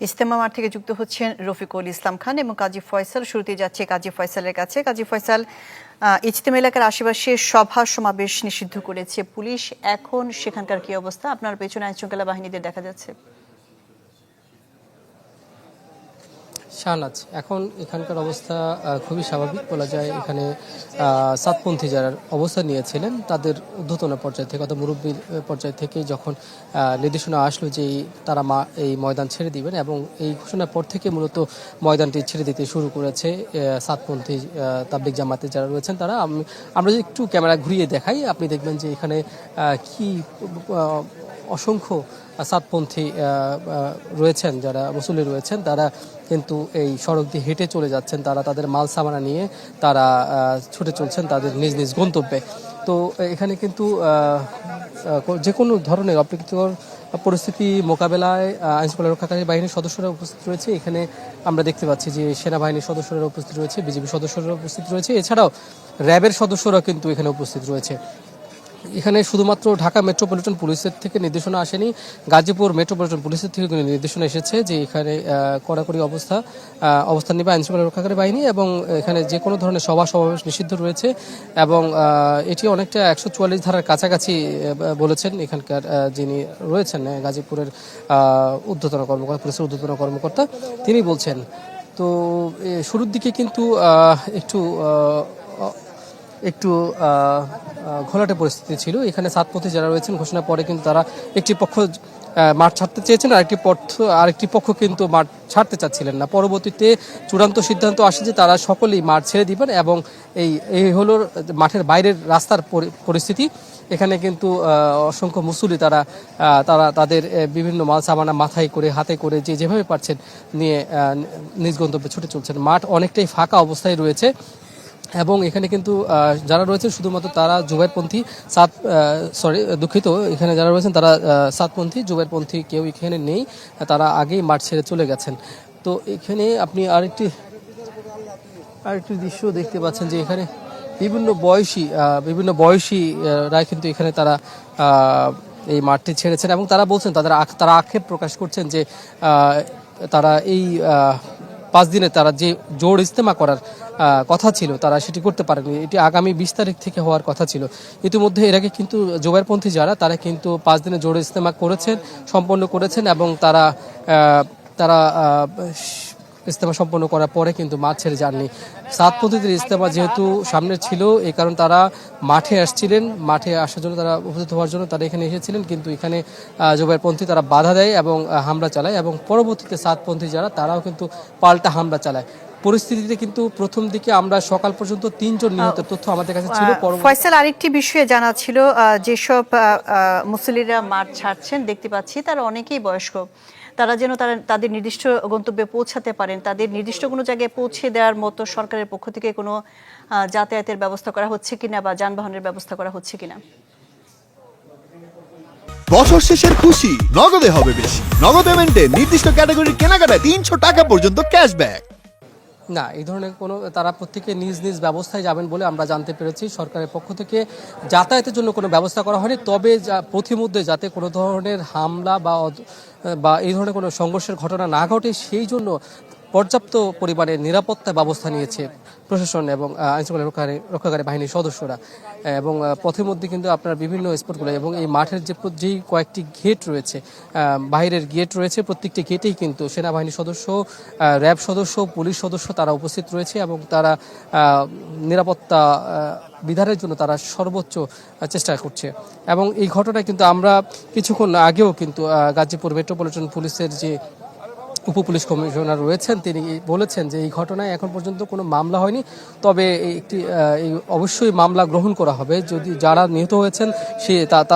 ইজতেমা মাঠ থেকে যুক্ত হচ্ছেন রফিকুল ইসলাম খান এবং কাজী ফয়সাল। শুরুতে যাচ্ছে কাজী ফয়সালের কাছে। কাজী ফয়সাল, ইজতেমা এলাকার আশেপাশে সভা সমাবেশ নিষিদ্ধ করেছে পুলিশ, এখন সেখানকার কি অবস্থা? আপনার পেছনে আইনশৃঙ্খলা বাহিনীদের দেখা যাচ্ছে। শাহনাজ, এখন এখানকার অবস্থা খুবই স্বাভাবিক বলা যায়। এখানে সাতপন্থী যারা অবস্থান নিয়েছিলেন তাদের ঊর্ধ্বতন পর্যায় থেকে অর্থাৎ মুরব্বী পর্যায় থেকে যখন নির্দেশনা আসলো যে তারা এই ময়দান ছেড়ে দিবেন, এবং এই ঘোষণার পর থেকে মূলত ময়দানটি ছেড়ে দিতে শুরু করেছে সাতপন্থী তাবলিগ জামাতে যারা রয়েছেন তারা। আমরা যদি একটু ক্যামেরা ঘুরিয়ে দেখাই, আপনি দেখবেন যে এখানে কি অসংখ্য সাতপন্থী রয়েছেন, যারা মুসল্লি রয়েছেন তারা কিন্তু এই সড়ক দিয়ে হেঁটে চলে যাচ্ছেন। তারা তাদের মাল সামানা নিয়ে তারা ছুটে চলছেন তাদের নিজ নিজ গন্তব্যে। তো এখানে কিন্তু যে কোনো ধরনের অপ্রীতিকর পরিস্থিতি মোকাবেলায় আইনশৃঙ্খলা রক্ষাকারী বাহিনীর সদস্যরা উপস্থিত রয়েছে। এখানে আমরা দেখতে পাচ্ছি যে সেনাবাহিনীর সদস্যরা উপস্থিত রয়েছে, বিজিবি সদস্যরা উপস্থিত রয়েছে, এছাড়াও র্যাবের সদস্যরা কিন্তু এখানে উপস্থিত রয়েছে। এখানে শুধুমাত্র ঢাকা মেট্রোপলিটন পুলিশের থেকে নির্দেশনা আসেনি, গাজীপুর মেট্রোপলিটন পুলিশের থেকে নির্দেশনা এসেছে যে এখানে কড়াকড়ি অবস্থান নেবে আইনশৃঙ্খলা রক্ষাকারী বাহিনী, এবং এখানে যে কোনো ধরনের সভা সমাবেশ নিষিদ্ধ রয়েছে। এবং এটি অনেকটা 144 ধারার কাছাকাছি বলেছেন এখানকার যিনি রয়েছেন গাজীপুরের ঊর্ধ্বতন কর্মকর্তা, পুলিশের ঊর্ধ্বতন কর্মকর্তা, তিনি বলছেন। তো শুরুর দিকে কিন্তু একটু ঘোলাটে পরিস্থিতি ছিল। এখানে সাতপথে যারা রয়েছেন ঘোষণার পরে কিন্তু তারা একটি পক্ষ মাঠ ছাড়তে চেয়েছেন, আরেকটি পক্ষ কিন্তু মাঠ ছাড়তে চাচ্ছিলেন না। পরবর্তীতে চূড়ান্ত সিদ্ধান্ত আসে যে তারা সকলেই মাঠ ছেড়ে দিবেন, এবং এই হলো মাঠের বাইরের রাস্তার পরিস্থিতি। এখানে কিন্তু অসংখ্য মুসল্লি তারা তাদের বিভিন্ন মাল সামানা মাথায় করে হাতে করে যেভাবে পারছেন নিয়ে নিজ গন্তব্যে ছুটে চলছেন। মাঠ অনেকটাই ফাঁকা অবস্থায় রয়েছে, এবং এখানে কিন্তু যারা রয়েছেন শুধুমাত্র তারা জুবাইরপন্থী এখানে যারা রয়েছেন তারা সাতপন্থী, জুবাইরপন্থী কেউ এখানে নেই, তারা আগেই মাঠ ছেড়ে চলে গেছেন। তো এখানে আপনি আরেকটি দৃশ্য দেখতে পাচ্ছেন যে এখানে বিভিন্ন বয়সীরা কিন্তু এখানে তারা এই মাঠটি ছেড়েছেন, এবং তারা বলছেন তারা আক্ষেপ প্রকাশ করছেন যে তারা এই 5 দিনে তারা যে জোড় ইজতেমা করার কথা ছিল তারা সেটি করতে পারেনি। এটি আগামী 20 তারিখ থেকে হওয়ার কথা ছিল। ইতিমধ্যে এর আগে কিন্তু জুবাইরপন্থী তারা কিন্তু 5 দিনে জোড় ইজতেমা সম্পন্ন করেছেন, এবং তারা ইজতেমা সম্পন্ন করার পরে কিন্তু মাঠ ছেড়ে যাননি। সাতপন্থীদের ইজতেমা যেহেতু সামনে ছিল, এই কারণে তারা মাঠে আসছিলেন, মাঠে আসার জন্য তারা উপস্থিত হওয়ার জন্য তারা এখানে এসেছিলেন, কিন্তু এখানে জুবাইরপন্থী তারা বাধা দেয় এবং হামলা চালায়, এবং পরবর্তীতে সাতপন্থী তারাও কিন্তু পাল্টা হামলা চালায়। পরিস্থিতিতে কিন্তু প্রথম দিকে আমরা সকাল পর্যন্ত 3 জন নিহতের তথ্য আমাদের কাছে ছিল। ফয়সাল, আরেকটি বিষয়ে জানা ছিল, যেসব মুসল্লিরা মাঠ ছাড়ছেন দেখতে পাচ্ছি তারা অনেকেই বয়স্ক। তারা যেন তাদের নির্দিষ্ট গন্তব্যে পৌঁছাতে পারেন, তাদের নির্দিষ্ট কোনো জায়গায় পৌঁছে দেওয়ার মতো সরকারের পক্ষ থেকে কোনো যাতায়াতের ব্যবস্থা করা হচ্ছে কিনা বা যানবাহনের ব্যবস্থা করা হচ্ছে কিনা? বছর শেষের খুশি নগদে হবে বেশি। নগদ পেমেন্টে নির্দিষ্ট ক্যাটাগরির কেনাকাটায় 300 টাকা পর্যন্ত ক্যাশব্যাক। না, এই ধরনের কোনো, তারা প্রত্যেকে নিজ নিজ ব্যবস্থায় যাবেন বলে আমরা জানতে পেরেছি। সরকারের পক্ষ থেকে যাতায়াতের জন্য কোনো ব্যবস্থা করা হয়নি, তবে পথিমধ্যে যাতে কোনো ধরনের হামলা বা এই ধরনের কোনো সংঘর্ষের ঘটনা না ঘটে সেই জন্য পর্যাপ্ত পরিমাণে নিরাপত্তা ব্যবস্থা নিয়েছে প্রশাসন এবং আইনশৃঙ্খলা রক্ষাকারী বাহিনীর সদস্যরা। এবং পথের মধ্যে কিন্তু আপনার বিভিন্ন স্পটগুলো এবং এই মাঠের যেই কয়েকটি গেট রয়েছে, বাইরের গেট রয়েছে, প্রত্যেকটি গেটেই কিন্তু সেনাবাহিনীর সদস্য, র্যাব সদস্য, পুলিশ সদস্য তারা উপস্থিত রয়েছে, এবং তারা নিরাপত্তা বিধানের জন্য তারা সর্বোচ্চ চেষ্টা করছে। এবং এই ঘটনায় কিন্তু আমরা কিছুক্ষণ আগেও কিন্তু গাজীপুর মেট্রোপলিটন পুলিশের যে উপপুলিশ কমিশনার রয়েছেন তিনি বলেছেন যে এই ঘটনায় এখন পর্যন্ত কোনো মামলা হয়নি, তবে অবশ্যই মামলা গ্রহণ করা হবে যদি যারা নিহত হয়েছেন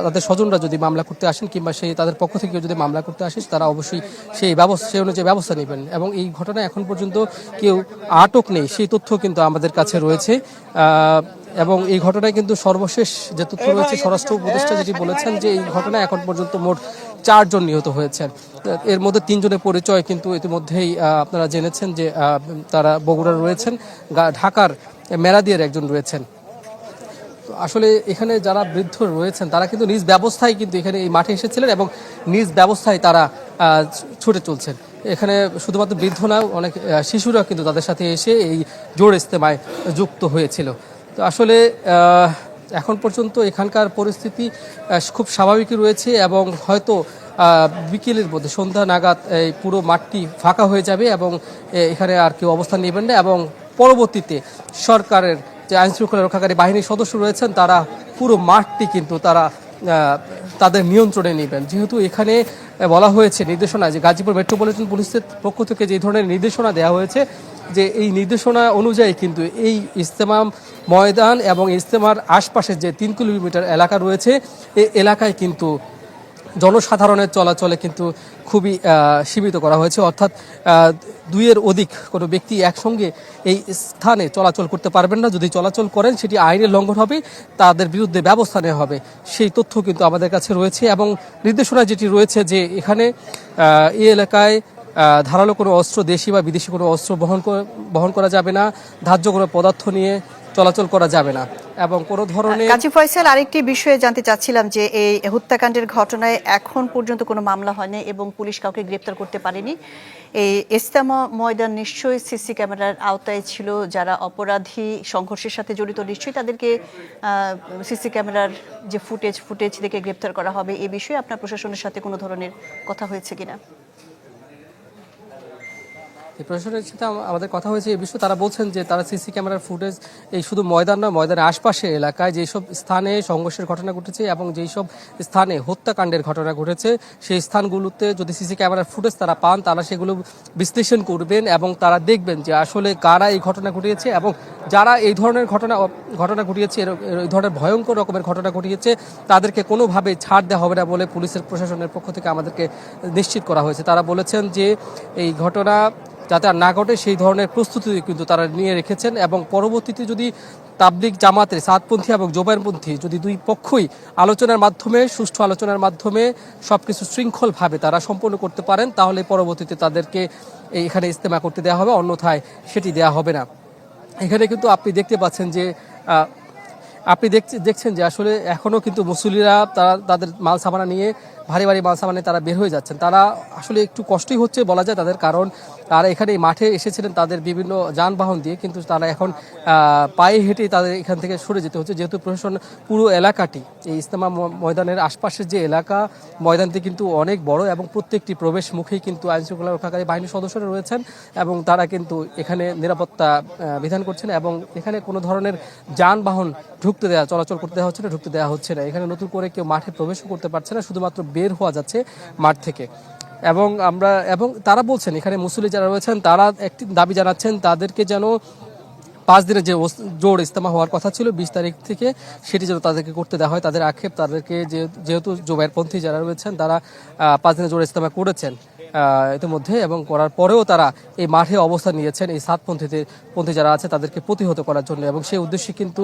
তাদের স্বজনরা যদি মামলা করতে আসেন, কিংবা তাদের পক্ষ থেকে যদি মামলা করতে আসে তারা অবশ্যই সেই অনুযায়ী ব্যবস্থা নেবেন। এবং এই ঘটনায় এখন পর্যন্ত কেউ আটক নেই সেই তথ্য কিন্তু আমাদের কাছে রয়েছে। এবং এই ঘটনায় কিন্তু সর্বশেষ যে তথ্য রয়েছে, স্বরাষ্ট্র উপদেষ্টা যেটি বলেছেন যে এই ঘটনায় এখন পর্যন্ত মোট 4 জন নিহত হয়েছেন। এর মধ্যে 3 জনের পরিচয় কিন্তু ইতিমধ্যেই আপনারা জেনেছেন যে তারা বগুড়ার রয়েছেন, ঢাকার মেরাদিয়ার একজন রয়েছেন। আসলে এখানে যারা বৃদ্ধ রয়েছেন তারা কিন্তু নিজ ব্যবস্থায় কিন্তু এখানে এই মাঠে এসেছিলেন এবং নিজ ব্যবস্থায় তারা ছুটে চলছেন। এখানে শুধুমাত্র বৃদ্ধ না, অনেক শিশুরা কিন্তু তাদের সাথে এসে এই জোড় ইজতেমায় যুক্ত হয়েছিল। তো আসলে এখন পর্যন্ত এখানকার পরিস্থিতি খুব স্বাভাবিকই রয়েছে এবং হয়তো বিকেলের মধ্যে সন্ধ্যা নাগাদ এই পুরো মাঠটি ফাঁকা হয়ে যাবে এবং এখানে আর কেউ অবস্থান নেবেন না এবং পরবর্তীতে সরকারের যে আইনশৃঙ্খলা রক্ষাকারী বাহিনীর সদস্য রয়েছেন তারা পুরো মাঠটি কিন্তু তারা তাদের নিয়ন্ত্রণে নেবেন। যেহেতু এখানে বলা হয়েছে নির্দেশনা যে গাজীপুর মেট্রোপলিটন পুলিশের পক্ষ থেকে যে ধরনের নির্দেশনা দেওয়া হয়েছে যে এই নির্দেশনা অনুযায়ী কিন্তু এই ইজতেমা ময়দান এবং ইজতেমার আশপাশের যে 3 কিলোমিটার এলাকা রয়েছে এই এলাকায় কিন্তু জনসাধারণের চলাচলে কিন্তু খুবই সীমিত করা হয়েছে, অর্থাৎ 2-এর অধিক কোনো ব্যক্তি একসঙ্গে এই স্থানে চলাচল করতে পারবেন না। যদি চলাচল করেন সেটি আইনের লঙ্ঘন হবে, তাদের বিরুদ্ধে ব্যবস্থা নেওয়া হবে। সেই তথ্য কিন্তু আমাদের কাছে রয়েছে এবং নির্দেশনা যেটি রয়েছে যে এখানে এই এলাকায় ধারালো কোনো অস্ত্র, দেশি বা বিদেশি কোনো অস্ত্র বহন করা যাবে না, ধার্য কোনো পদার্থ নিয়ে চলাচল করা যাবে না এবং কোনো ধরনের। কাজী ফয়সাল, আরেকটি বিষয়ে জানতে চাচ্ছিলাম যে এই হত্যাকাণ্ডের ঘটনায় এখন পর্যন্ত কোনো মামলা হয়নি এবং পুলিশ কাউকে গ্রেপ্তার করতে পারেনি। এই ইজতেমা ময়দান নিশ্চয়ই সিসি ক্যামেরার আওতায় ছিল, যারা অপরাধী সংঘর্ষের সাথে জড়িত নিশ্চয়ই তাদেরকে সিসি ক্যামেরার যে ফুটেজ দেখে গ্রেপ্তার করা হবে। এই বিষয়ে আপনার প্রশাসনের সাথে কোনো ধরনের কথা হয়েছে কিনা? এই প্রশাসনের সাথে আমাদের কথা হয়েছে এই বিষয়ে। তারা বলছেন যে তারা সিসি ক্যামেরার ফুটেজ এই শুধু ময়দান নয়, ময়দানের আশপাশে এলাকায় যেসব স্থানে সংঘর্ষের ঘটনা ঘটেছে এবং যেই সব স্থানে হত্যাকাণ্ডের ঘটনা ঘটেছে সেই স্থানগুলোতে যদি সিসি ক্যামেরার ফুটেজ তারা পান তারা সেগুলো বিশ্লেষণ করবেন এবং তারা দেখবেন যে আসলে কারা এই ঘটনা ঘটিয়েছে এবং যারা এই ধরনের ঘটনা ঘটিয়েছে, এই ধরনের ভয়ঙ্কর রকমের ঘটনা ঘটিয়েছে তাদেরকে কোনোভাবে ছাড় দেওয়া হবে না বলে পুলিশের প্রশাসনের পক্ষ থেকে আমাদেরকে নিশ্চিত করা হয়েছে। তারা বলেছেন যে এই ঘটনা যাতে আর না ঘটে সেই ধরনের প্রস্তুতি কিন্তু তারা নিয়ে রেখেছেন এবং পরবর্তীতে যদি তাবলিগ জামাতের সাতপন্থী এবং জোবায়েরপন্থী যদি দুই পক্ষই আলোচনার মাধ্যমে, সুষ্ঠু আলোচনার মাধ্যমে সবকিছু শৃঙ্খলভাবে তারা সম্পন্ন করতে পারেন তাহলে পরবর্তীতে তাদেরকে এখানে ইজতেমা করতে দেওয়া হবে, অন্যথায় সেটি দেওয়া হবে না। এখানে কিন্তু আপনি দেখতে পাচ্ছেন যে দেখছেন যে আসলে এখনও কিন্তু মুসল্লিরা তারা তাদের মাল সামানা নিয়ে ভারী ভারী মাল সামানে তারা বের হয়ে যাচ্ছেন। তারা আসলে একটু কষ্টই হচ্ছে বলা যায় তাদের, কারণ তারা এখানে মাঠে এসেছিলেন তাদের বিভিন্ন যানবাহন দিয়ে, কিন্তু তারা এখন পায়ে হেঁটেই তাদের এখান থেকে সরে যেতে হচ্ছে, যেহেতু প্রশাসন পুরো এলাকাটি এই ইজতেমা ময়দানের আশপাশের যে এলাকা ময়দানটি কিন্তু অনেক বড় এবং প্রত্যেকটি প্রবেশ মুখেই কিন্তু আইনশৃঙ্খলা রক্ষাকারী বাহিনীর সদস্যরা রয়েছেন এবং তারা কিন্তু এখানে নিরাপত্তা বিধান করছেন এবং এখানে কোনো ধরনের যানবাহন চলাচল করতে দেওয়া হচ্ছে না, ঢুকতে দেওয়া হচ্ছে না। এখানে নতুন করে কেউ মাঠে প্রবেশও করতে পারছে না, শুধুমাত্র বের হওয়া যাচ্ছে মাঠ থেকে। এবং তারা বলছেন এখানে মুসল্লি যারা রয়েছেন তারা একটি দাবি জানাচ্ছেন তাদেরকে যেন 5 দিনের যে জোড় ইজতেমা হওয়ার কথা ছিল 20 তারিখ থেকে সেটি যেন তাদেরকে করতে দেওয়া হয়। তাদের আক্ষেপ তাদেরকে যেহেতু জোবায়েরপন্থী যারা রয়েছেন তারা 5 দিনের জোড় ইজতেমা করেছেন ইতিমধ্যে এবং করার পরেও তারা এই মাঠে অবস্থান নিয়েছেন এই সাতপন্থী যারা আছে তাদেরকে প্রতিহত করার জন্য এবং সেই উদ্দেশ্যে কিন্তু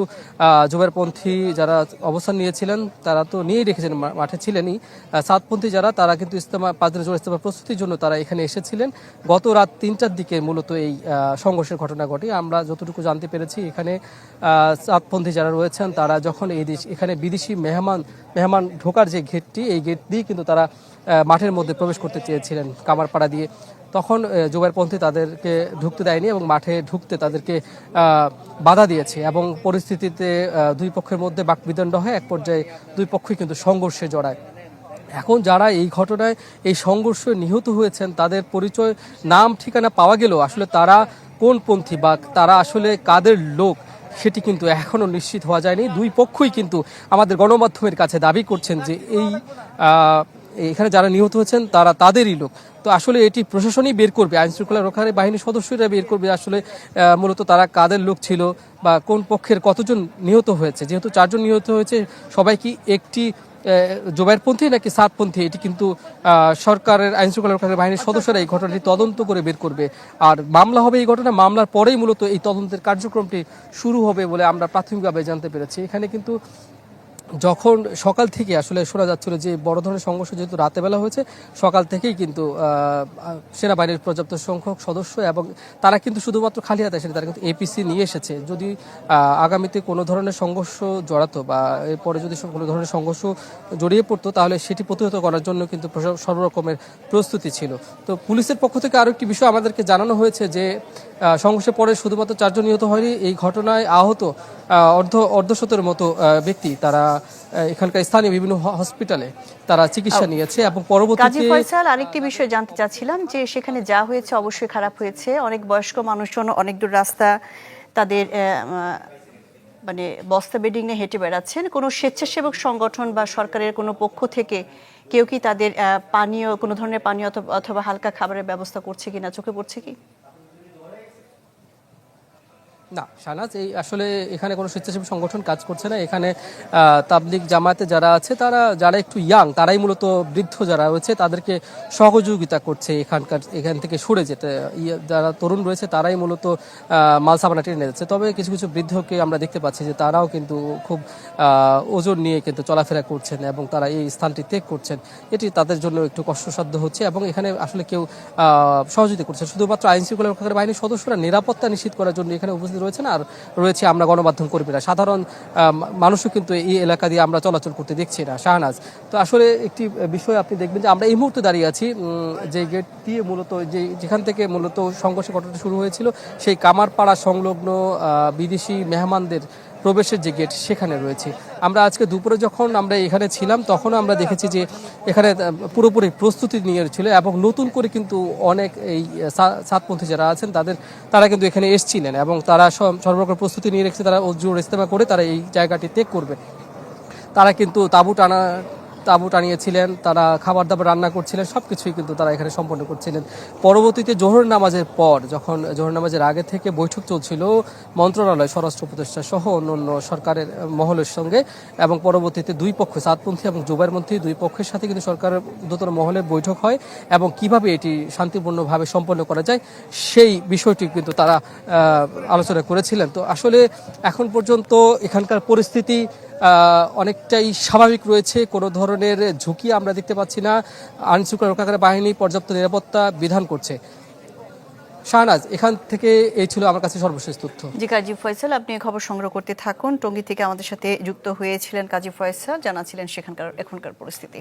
জোবায়েরপন্থী যারা অবস্থান নিয়েছিলেন তারা তো নিয়েই রেখেছেন, মাঠে ছিলেনই। সাতপন্থী যারা তারা কিন্তু ইজতেমা 5 দিনের জোড় ইজতেমা প্রস্তুতির জন্য তারা এখানে এসেছিলেন। গত রাত 3টার দিকে মূলত এই সংঘর্ষের ঘটনা ঘটে। আমরা যতটুকু জানতে পেরেছি এখানে সাতপন্থী যারা রয়েছেন তারা যখন এখানে বিদেশি মেহমান ঢোকার যে গেটটি এই গেট দিয়ে কিন্তু তারা মাঠের মধ্যে প্রবেশ করতে চেয়েছিলেন কামারপাড়া দিয়ে, তখন জোবায়েরপন্থী তাদেরকে ঢুকতে দেয়নি এবং মাঠে ঢুকতে তাদেরকে বাধা দিয়েছে এবং পরিস্থিতিতে দুই পক্ষের মধ্যে বাকবিতণ্ড হয়। এক পর্যায়ে দুই পক্ষই কিন্তু সংঘর্ষে জড়ায়। এখন যারা এই ঘটনায় এই সংঘর্ষে নিহত হয়েছেন তাদের পরিচয়, নাম, ঠিকানা পাওয়া গেলেও আসলে তারা কোন পন্থী বা তারা আসলে কাদের লোক সেটি কিন্তু এখনও নিশ্চিত হওয়া যায়নি। দুই পক্ষই কিন্তু আমাদের গণমাধ্যমের কাছে দাবি করছেন যে এখানে যারা নিহত হয়েছেন তারা তাদেরই লোক। তো আসলে এটি প্রশাসনই বের করবে, আইনশৃঙ্খলা রক্ষাকারী বাহিনীর সদস্যরা বের করবে আসলে মূলত তারা কাদের লোক ছিল বা কোন পক্ষের কতজন নিহত হয়েছে। যেহেতু 4 জন নিহত হয়েছে, সবাই কি একটি জোবায়েরপন্থী নাকি সাতপন্থী এটি কিন্তু সরকারের আইনশৃঙ্খলা রক্ষাকারী বাহিনীর সদস্যরা এই ঘটনাটি তদন্ত করে বের করবে। আর মামলা হবে, এই ঘটনা মামলার পরেই মূলত এই তদন্তের কার্যক্রমটি শুরু হবে বলে আমরা প্রাথমিকভাবে জানতে পেরেছি। এখানে কিন্তু যখন সকাল থেকে আসলে শোনা যাচ্ছিল যে বড় ধরনের সংঘর্ষ যেহেতু রাতে বেলা হয়েছে, সকাল থেকেই কিন্তু সেনাবাহিনীর পর্যাপ্ত সংখ্যক সদস্য এবং তারা কিন্তু শুধুমাত্র খালি হাতে আসেনি, তারা কিন্তু এপিসি নিয়ে এসেছে। যদি আগামীতে কোনো ধরনের সংঘর্ষ জড়াতো বা এরপরে যদি কোনো ধরনের সংঘর্ষ জড়িয়ে পড়তো, তাহলে সেটি প্রতিহত করার জন্য কিন্তু সর্বরকমের প্রস্তুতি ছিল। তো পুলিশের পক্ষ থেকে আরও একটি বিষয় আমাদেরকে জানানো হয়েছে যে সংঘর্ষের পরে শুধুমাত্র 4 জন নিহত হয়নি, এই ঘটনায় আহত অর্ধশতের মতো ব্যক্তি তারা এখানকার স্থানীয় বিভিন্ন হসপিটালে তারা চিকিৎসা নিয়েছে এবং কাজী পরবর্তীতে ফয়সাল, আরেকটি বিষয় জানতে চাচ্ছিলাম যে সেখানে যা হয়েছে অবশ্যই খারাপ হয়েছে। অনেক বয়স্ক মানুষজন অনেক দূর রাস্তা তাদের মানে বস্তা বেডিং নিয়ে হেঁটে বেড়াচ্ছেন। কোনো স্বেচ্ছাসেবক সংগঠন বা সরকারের কোনো পক্ষ থেকে কেউ কি তাদের পানীয়, কোনো ধরনের পানীয় অথবা হালকা খাবারের ব্যবস্থা করছে কিনা, চোখে পড়ছে কি? না শাহনাজ, এই আসলে এখানে কোনো স্বেচ্ছাসেবী সংগঠন কাজ করছে না। এখানে তাবলিগ জামায়াতে যারা আছে, যারা একটু ইয়াং, তারাই মূলত বৃদ্ধ যারা রয়েছে তাদেরকে সহযোগিতা করছে এখান থেকে সরে যেতে। যারা তরুণ রয়েছে তারাই মূলত মাল সাবানা টেনে যাচ্ছে। তবে কিছু কিছু বৃদ্ধকে আমরা দেখতে পাচ্ছি যে তারাও কিন্তু খুব ওজন নিয়ে কিন্তু চলাফেরা করছেন এবং তারা এই স্থানটি ত্যাগ করছেন। এটি তাদের জন্য একটু কষ্টসাধ্য হচ্ছে এবং এখানে আসলে কেউ সহযোগিতা করছে। শুধুমাত্র আইন শৃঙ্খলা রক্ষাকারী বাহিনীর সদস্যরা নিরাপত্তা নিশ্চিত করার জন্য এখানে উপস্থিত রয়েছেন, আর রয়েছে আমরা গণমাধ্যম কর্মীরা। সাধারণ মানুষও কিন্তু এই এলাকা দিয়ে আমরা চলাচল করতে দেখছি না শাহনাজ। তো আসলে একটি বিষয় আপনি দেখবেন যে আমরা এই মুহূর্তে দাঁড়িয়ে আছি যে গেট দিয়ে মূলত যেখান থেকে মূলত সংঘর্ষের ঘটনাটা শুরু হয়েছিল, সেই কামারপাড়া সংলগ্ন বিদেশি মেহমানদের প্রবেশের যে গেট সেখানে রয়েছে। আমরা আজকে দুপুরে যখন আমরা এখানে ছিলাম তখনও আমরা দেখেছি যে এখানে পুরোপুরি প্রস্তুতি নিয়ে ছিল এবং নতুন করে কিন্তু অনেক এই সাতপন্থী যারা আছেন তারা কিন্তু এখানে এসেছিলেন এবং তারা সর্বরকম প্রস্তুতি নিয়ে রেখেছে। তারা অজুর ইস্তেমা করে তারা এই জায়গাটি ত্যাগ করবে। তারা কিন্তু তাঁবু টানিয়েছিলেন, তারা খাবার দাবার রান্না করছিলেন, সব কিছুই কিন্তু তারা এখানে সম্পন্ন করছিলেন। পরবর্তীতে জোহর নামাজের পর, যখন জোহর নামাজের আগে থেকে বৈঠক চলছিল মন্ত্রণালয়, স্বরাষ্ট্র উপদেষ্টা সহ অন্যান্য সরকারের মহলের সঙ্গে, এবং পরবর্তীতে দুই পক্ষ, সাতপন্থী এবং জুবাইরপন্থী দুই পক্ষের সাথে কিন্তু সরকারের ঊর্ধ্বতন মহলের বৈঠক হয় এবং কিভাবে এটি শান্তিপূর্ণভাবে সম্পন্ন করা যায় সেই বিষয়টি কিন্তু তারা আলোচনা করেছিলেন। তো আসলে এখন পর্যন্ত এখানকার পরিস্থিতি অনেকটাই স্বাভাবিক রয়েছে, কোনো ধরনের ঝুঁকি আমরা দেখতে পাচ্ছি না। আইনশৃঙ্খলা রক্ষাকারী বাহিনী পর্যাপ্ত নিরাপত্তা বিধান করছে। শাহনাজ, এখান থেকে এই ছিল আমার কাছে সর্বশেষ তথ্য। জি কাজী ফয়সাল, আপনি খবর সংগ্রহ করতে থাকুন। টঙ্গী থেকে আমাদের সাথে যুক্ত হয়েছিলেন কাজী ফয়সাল, জানাচ্ছিলেন সেখানকার এখনকার পরিস্থিতি।